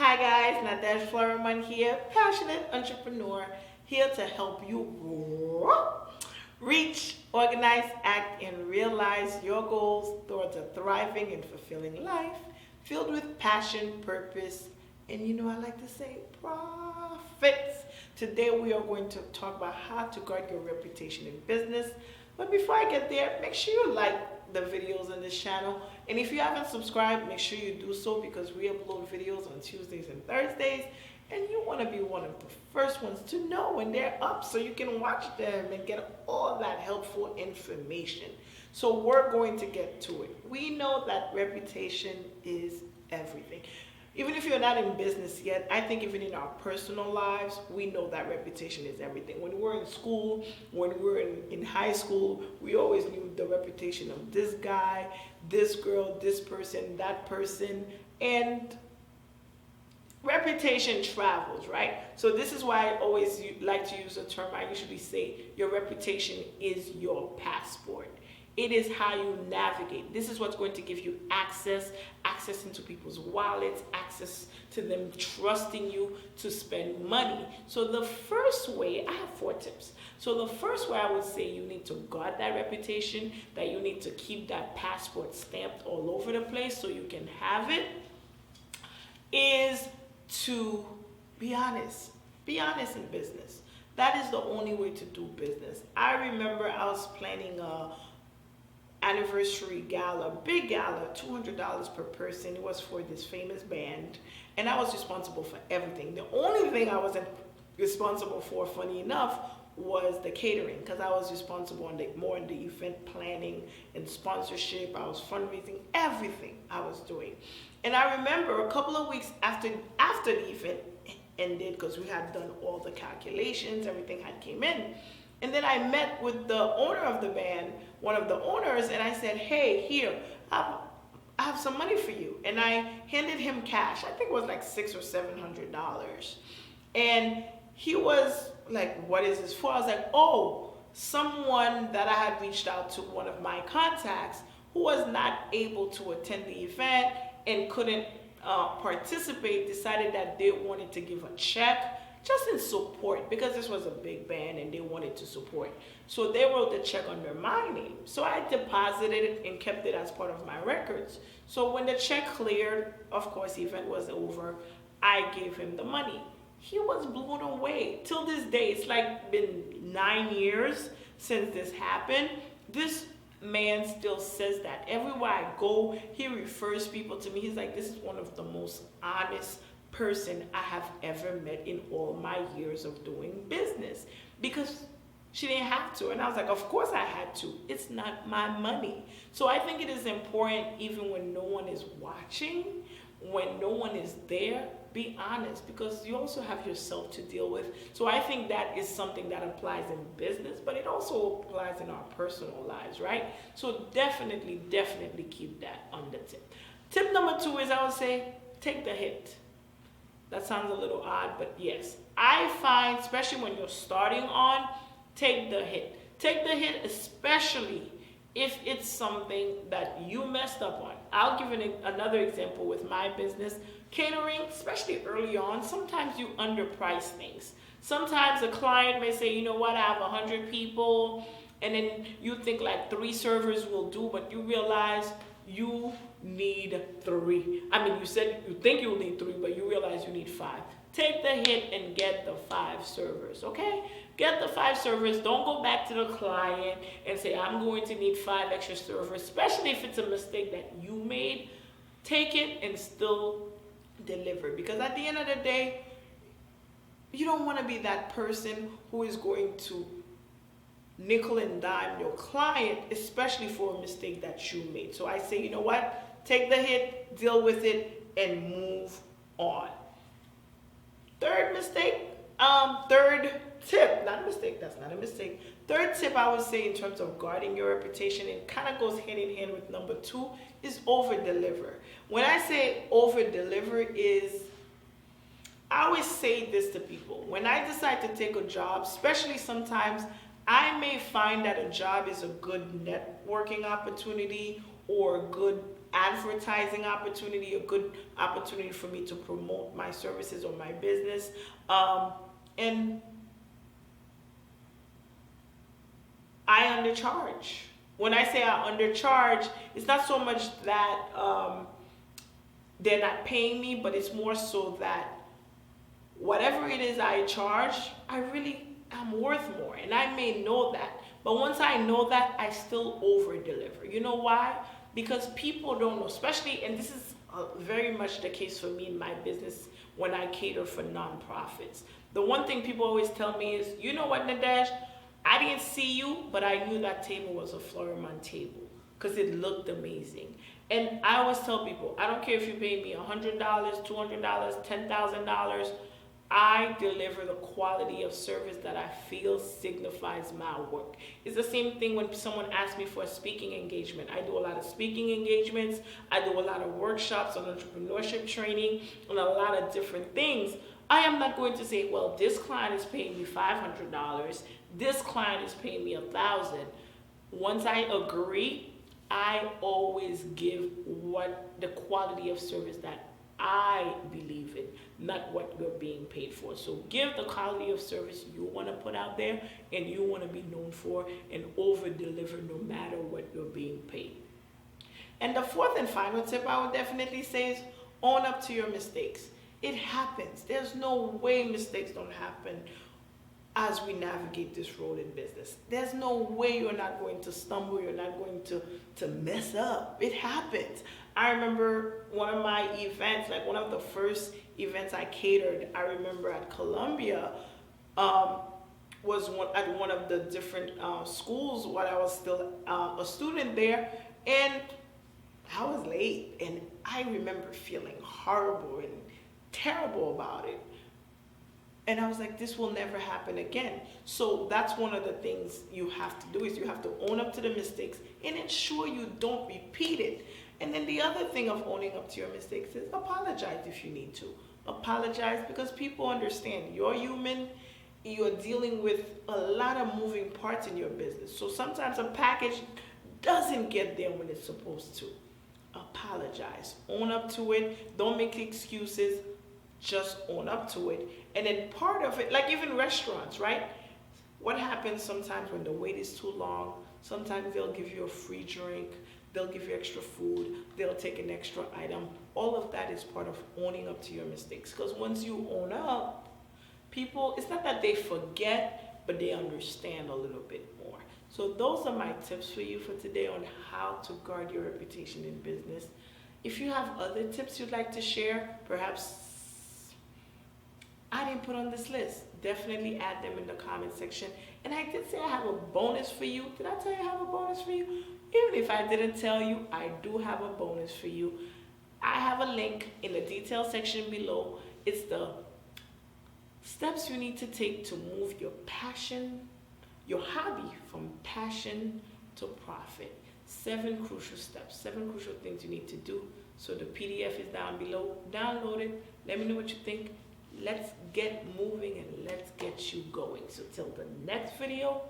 Hi guys, Nadesh Flowerman here, passionate entrepreneur, here to help you grow, reach, organize, act, and realize your goals towards a thriving and fulfilling life filled with passion, purpose, and I like to say profits. Today we are going to talk about how to guard your reputation in business. But before I get there, make sure you like the videos on this channel. And if you haven't subscribed, make sure you do so because we upload videos on Tuesdays and Thursdays. And you want to be one of the first ones to know when they're up so you can watch them and get all that helpful information. So we're going to get to it. We know that reputation is everything. Even if you're not in business yet, I think even in our personal lives, we know that reputation is everything. When we're in school, when we're in high school, we always knew the reputation of this guy, this girl, this person, that person, and reputation travels, right? So this is why I always like to use a term. I usually say your reputation is your passport. It is how you navigate. This is what's going to give you access into people's wallets, access to them trusting you to spend money. So the first way, I have 4 tips. So the first way I would say you need to guard that reputation, that you need to keep that passport stamped all over the place so you can have it, is to be honest. Be honest in business. That is the only way to do business. I remember I was planning a anniversary gala, big gala, $200 per person. It was for this famous band, and I was responsible for everything. The only thing I wasn't responsible for, funny enough, was the catering, because I was responsible more on the event planning and sponsorship. I was fundraising, everything I was doing. And I remember a couple of weeks after the event ended, because we had done all the calculations, everything had came in. And then I met with the owner of the band, one of the owners, and I said, hey, here, I have some money for you. And I handed him cash. I think it was like $600 or $700. And he was like, what is this for? I was like, oh, someone that I had reached out to, one of my contacts, who was not able to attend the event and couldn't participate, decided that they wanted to give a check just in support, because this was a big band and they wanted to support. So they wrote the check under my name. So I deposited it and kept it as part of my records. So when the check cleared, of course, the event was over, I gave him the money. He was blown away. Till this day, it's like been 9 years since this happened. This man still says that. Everywhere I go, he refers people to me. He's like, this is one of the most honest person I have ever met in all my years of doing business, because she didn't have to. And I was like, of course I had to. It's not my money. So I think it is important, even when no one is watching, when no one is there, be honest, because you also have yourself to deal with. So I think that is something that applies in business, but it also applies in our personal lives, right? So definitely keep that on the tip. Tip number 2 is, I would say, take the hit. That sounds a little odd, but yes. I find, especially when you're starting on, take the hit. Take the hit, especially if it's something that you messed up on. I'll give another example with my business. Catering, especially early on, sometimes you underprice things. Sometimes a client may say, you know what, I have 100 people, and then you think like 3 servers will do, but you realize you need 3. I mean, you said you think you'll need 3, but you realize you need 5. Take the hit and get the 5 servers, okay? Get the 5 servers. Don't go back to the client and say, I'm going to need 5 extra servers, especially if it's a mistake that you made. Take it and still deliver, because at the end of the day, you don't want to be that person who is going to nickel and dime your client, especially for a mistake that you made. So I say, you know what? Take the hit, deal with it, and move on. Third tip, not a mistake, that's not a mistake. Third tip I would say in terms of guarding your reputation, it kind of goes hand in hand with number 2, is over-deliver. When I say over-deliver is, I always say this to people. When I decide to take a job, especially sometimes I may find that a job is a good networking opportunity or a good advertising opportunity, a good opportunity for me to promote my services or my business. And I undercharge. When I say I undercharge, it's not so much that they're not paying me, but it's more so that whatever it is I charge, I really am worth more. And I may know that. But once I know that, I still over deliver. You know why? Because people don't know, especially, and this is very much the case for me in my business when I cater for nonprofits. The one thing people always tell me is, you know what, Nadesh? I didn't see you, but I knew that table was a Florimond table because it looked amazing. And I always tell people, I don't care if you pay me $100, $200, $10,000. I deliver the quality of service that I feel signifies my work. It's the same thing when someone asks me for a speaking engagement. I do a lot of speaking engagements. I do a lot of workshops on entrepreneurship training and a lot of different things. I am not going to say, well, this client is paying me $500. This client is paying me $1,000. Once I agree, I always give what the quality of service that I believe in, not what you're being paid for. So give the quality of service you want to put out there and you want to be known for, and over deliver no matter what you're being paid. And the fourth and final tip I would definitely say is own up to your mistakes. It happens. There's no way mistakes don't happen as we navigate this road in business. There's no way you're not going to stumble, you're not going to mess up. It happens. I remember one of my events, like one of the first events I catered, I remember at Columbia, was at one of the different schools while I was still a student there, and I was late, and I remember feeling horrible and terrible about it. And I was like, this will never happen again. So that's one of the things you have to do, is you have to own up to the mistakes and ensure you don't repeat it. And then the other thing of owning up to your mistakes is apologize if you need to. Apologize, because people understand you're human. You're dealing with a lot of moving parts in your business. So sometimes a package doesn't get there when it's supposed to. Apologize. Own up to it. Don't make excuses. Just own up to it. And then part of it, like even restaurants, right? What happens sometimes when the wait is too long? Sometimes they'll give you a free drink. They'll give you extra food. They'll take an extra item. All of that is part of owning up to your mistakes. Because once you own up, people, it's not that they forget, but they understand a little bit more. So those are my tips for you for today on how to guard your reputation in business. If you have other tips you'd like to share, perhaps I didn't put on this list, definitely add them in the comment section. And I did say I have a bonus for you. Did I tell you I have a bonus for you? Even if I didn't tell you, I do have a bonus for you. I have a link in the detail section below. It's the steps you need to take to move your passion, your hobby, from passion to profit. 7 crucial steps, 7 crucial things you need to do. So the PDF is down below. Download it. Let me know what you think. Let's get moving and let's get you going. So till the next video,